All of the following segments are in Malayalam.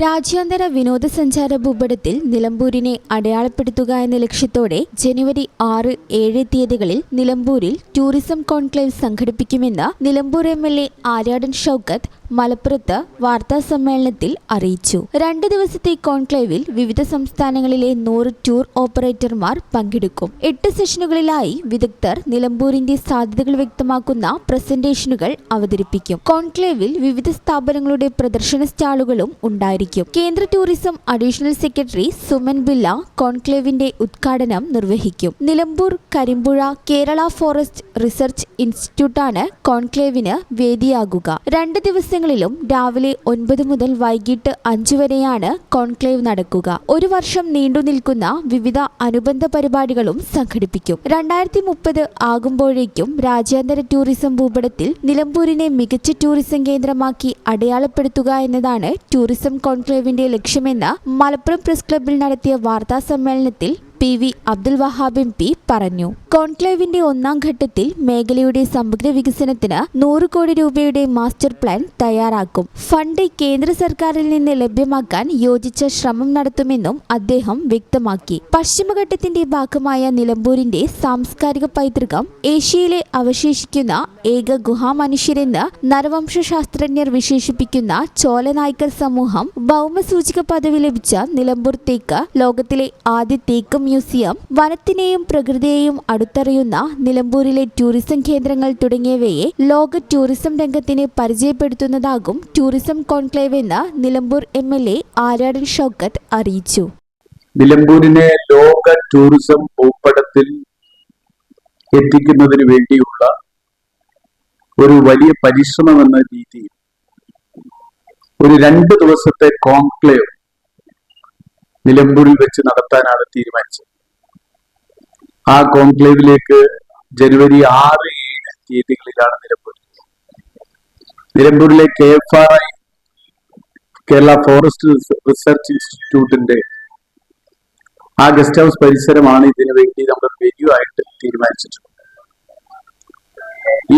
രാജ്യാന്തര വിനോദസഞ്ചാര ഭൂപടത്തിൽ നിലമ്പൂരിനെ അടയാളപ്പെടുത്തുക എന്ന ലക്ഷ്യത്തോടെ ജനുവരി 6-7 തീയതികളിൽ നിലമ്പൂരിൽ ടൂറിസം കോൺക്ലേവ് സംഘടിപ്പിക്കുമെന്ന് നിലമ്പൂർ എംഎൽഎ ആര്യാടൻ ഷൗക്കത്ത് മലപ്പുറത്ത് വാർത്താസമ്മേളനത്തിൽ അറിയിച്ചു. 2 ദിവസത്തെ കോൺക്ലേവിൽ വിവിധ സംസ്ഥാനങ്ങളിലെ 100 ടൂർ ഓപ്പറേറ്റർമാർ പങ്കെടുക്കും. 8 സെഷനുകളിലായി വിദഗ്ധർ നിലമ്പൂരിന്റെ സാധ്യതകൾ വ്യക്തമാക്കുന്ന പ്രസന്റേഷനുകൾ അവതരിപ്പിക്കും. കോൺക്ലേവിൽ വിവിധ സ്ഥാപനങ്ങളുടെ പ്രദർശന സ്റ്റാളുകളും ഉണ്ടായിരിക്കും. കേന്ദ്ര ടൂറിസം അഡീഷണൽ സെക്രട്ടറി സുമൻ ബില്ല കോൺക്ലേവിന്റെ ഉദ്ഘാടനം നിർവഹിക്കും. നിലമ്പൂർ കരിമ്പുഴ കേരള ഫോറസ്റ്റ് റിസർച്ച് ഇൻസ്റ്റിറ്റ്യൂട്ടാണ് കോൺക്ലേവിന് വേദിയാകുക. 2 ദിവസങ്ങളിലും രാവിലെ 9 മുതൽ വൈകിട്ട് 5 വരെയാണ് കോൺക്ലേവ് നടക്കുക. 1 വർഷം നീണ്ടു നിൽക്കുന്ന വിവിധ അനുബന്ധ പരിപാടികളും സംഘടിപ്പിക്കും. 2030 ആകുമ്പോഴേക്കും രാജ്യാന്തര ടൂറിസം ഭൂപടത്തിൽ നിലമ്പൂരിനെ മികച്ച ടൂറിസം കേന്ദ്രമാക്കി അടയാളപ്പെടുത്തുക എന്നതാണ് ടൂറിസം കോൺക്ലേവിന്റെ ലക്ഷ്യമെന്ന് മലപ്പുറം പ്രസ് ക്ലബ്ബിൽ നടത്തിയ വാർത്താ സമ്മേളനത്തിൽ PV അബ്ദുൽ വഹാബ് MP പറഞ്ഞു. കോൺക്ലേവിന്റെ 1ാം ഘട്ടത്തിൽ മേഖലയുടെ സമഗ്ര വികസനത്തിന് 100 കോടി രൂപയുടെ മാസ്റ്റർ പ്ലാൻ തയ്യാറാക്കും. ഫണ്ട് കേന്ദ്ര സർക്കാരിൽ നിന്ന് ലഭ്യമാക്കാൻ യോജിച്ച ശ്രമം നടത്തുമെന്നും അദ്ദേഹം വ്യക്തമാക്കി. പശ്ചിമഘട്ടത്തിന്റെ ഭാഗമായ നിലമ്പൂരിന്റെ സാംസ്കാരിക പൈതൃകം ഏഷ്യയിലെ അവശേഷിക്കുന്ന ഏക ഗുഹാമനുഷ്യരെന്ന് നരവംശ ശാസ്ത്രജ്ഞർ വിശേഷിപ്പിക്കുന്ന ചോലനായ്ക്കർ സമൂഹം ഭൗമസൂചിക പദവി ലഭിച്ച നിലമ്പൂർ തേക്ക് ലോകത്തിലെ ആദ്യ തേക്ക് മ്യൂസിയം, വനത്തിനെയും പ്രകൃതിയെയും അടുത്തറിയുന്ന നിലമ്പൂരിലെ ടൂറിസം കേന്ദ്രങ്ങൾ തുടങ്ങിയവയെ ലോക ടൂറിസം രംഗത്തിന് പരിചയപ്പെടുത്തുന്നതാകും ടൂറിസം കോൺക്ലേവ് എന്ന് നിലമ്പൂർ MLA ആര്യാടൻ ഷൗക്കത്ത് അറിയിച്ചു. നിലമ്പൂരിനെ ലോക ടൂറിസം ഭൂപടത്തിൽ എത്തിക്കുന്നതിന് വേണ്ടിയുള്ള ഒരു വലിയ പരിശ്രമം എന്ന രീതിയിൽ ഒരു 2 ദിവസത്തെ കോൺക്ലേവ് നിലമ്പൂരിൽ വെച്ച് നടത്താനാണ് തീരുമാനിച്ചത്. ആ കോൺക്ലേവിലേക്ക് ജനുവരി 6-7 തീയതികളിലാണ് നിലമ്പൂരിലെ KFRI കേരള ഫോറസ്റ്റ് റിസർച്ച് ഇൻസ്റ്റിറ്റ്യൂട്ടിന്റെ ആ ഗസ്റ്റ് ഹൗസ് പരിസരമാണ് ഇതിനു വേണ്ടി നമ്മൾ വെന്യൂ ആയിട്ട് തീരുമാനിച്ചിട്ടുള്ളത്.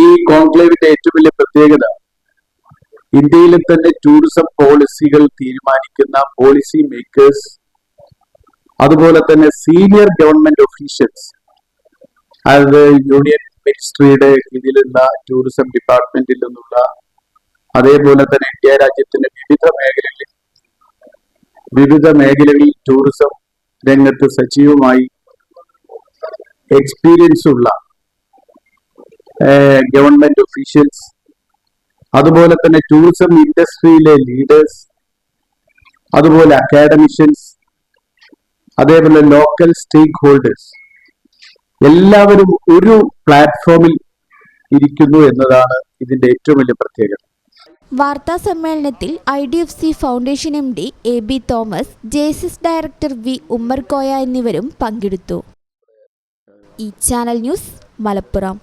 ഈ കോൺക്ലേവിന്റെ ഏറ്റവും വലിയ പ്രത്യേകത ഇന്ത്യയിലെ തന്നെ ടൂറിസം പോളിസികൾ തീരുമാനിക്കുന്ന പോളിസി മേക്കേഴ്സ്, അതുപോലെ തന്നെ സീനിയർ ഗവൺമെന്റ് ഒഫീഷ്യൽസ്, അതായത് യൂണിയൻ മിനിസ്ട്രിയുടെ കീഴിലുള്ള ടൂറിസം ഡിപ്പാർട്ട്മെന്റിൽ നിന്നുള്ള, അതേപോലെ തന്നെ ഇന്ത്യ രാജ്യത്തിന്റെ വിവിധ മേഖലകളിൽ ടൂറിസം രംഗത്ത് സജീവമായി എക്സ്പീരിയൻസ് ഉള്ള ഗവൺമെന്റ് ഒഫീഷ്യൽസ്, അതുപോലെ തന്നെ ടൂറിസം ഇൻഡസ്ട്രിയിലെ ലീഡേഴ്സ്, അതുപോലെ അക്കാഡമിഷ്യൻസ്, അതേപോലെ ലോക്കൽ സ്റ്റേക്ക് ഹോൾഡേഴ്സ് എല്ലാവരും ഒരു പ്ലാറ്റ്ഫോമിൽ ഇരിക്കുന്നു എന്നതാണ് ഇതിന്റെ ഏറ്റവും വലിയ പ്രത്യേകത. വാർത്താ സമ്മേളനത്തിൽ IDFC foundation MD AB Thomas, JSS director V Ummer Koya എന്നിവരും പങ്കെടുത്തു. ഈ ചാനൽ ന്യൂസ് മലപ്പുറം.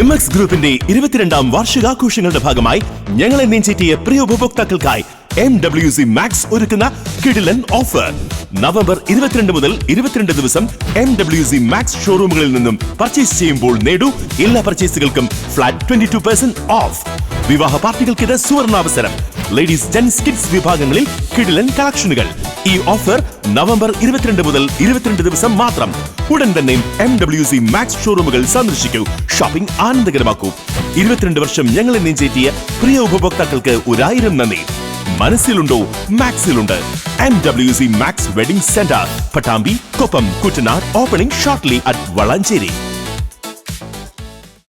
MX ഗ്രൂപ്പിന്റെ 22ാം വാർഷികാഘോഷങ്ങളുടെ ഭാഗമായി ഞങ്ങളെ നെഞ്ചേറ്റിയ പ്രിയ ഉപഭോക്താക്കൾക്കായി MWC Max ഒരുക്കുന്ന കിടിലൻ ഓഫർ. നവംബർ 22 മുതൽ 22 ദിവസം MWC Max ഷോറൂമുകളിൽ നിന്നും പർച്ചേസ് ചെയ്യുമ്പോൾ നേടൂ എല്ലാ പർച്ചേസുകൾക്കും ഫ്ലാറ്റ് 22% ഓഫ്. വിവാഹ പാർട്ടികൾക്കിത് സുവർണാവസരം. ലേഡീസ് ജെന്റ്സ് കിഡ്സ് വിഭാഗങ്ങളിൽ കിടിലൻ കളക്ഷനുകൾ. ഈ ഓഫർ നവംബർ 22 മുതൽ 22 ദിവസം മാത്രം. ഉടൻ തന്നെ MWC Max ഷോറൂമുകൾ സന്ദർശിക്കൂ. ഷോപ്പിംഗ് ആനന്ദകരമാക്കൂ. 22 വർഷം ഞങ്ങളെ നെഞ്ചേറ്റിയ പ്രിയ ഉപഭോക്താക്കൾക്ക് 1000 നന്ദി. മനസ്സിലുണ്ടോ മാക്സിലുണ്ട്. MWC Max wedding centre, Pattambi, Koppam, Kuttanad. Opening shortly at Valanchery.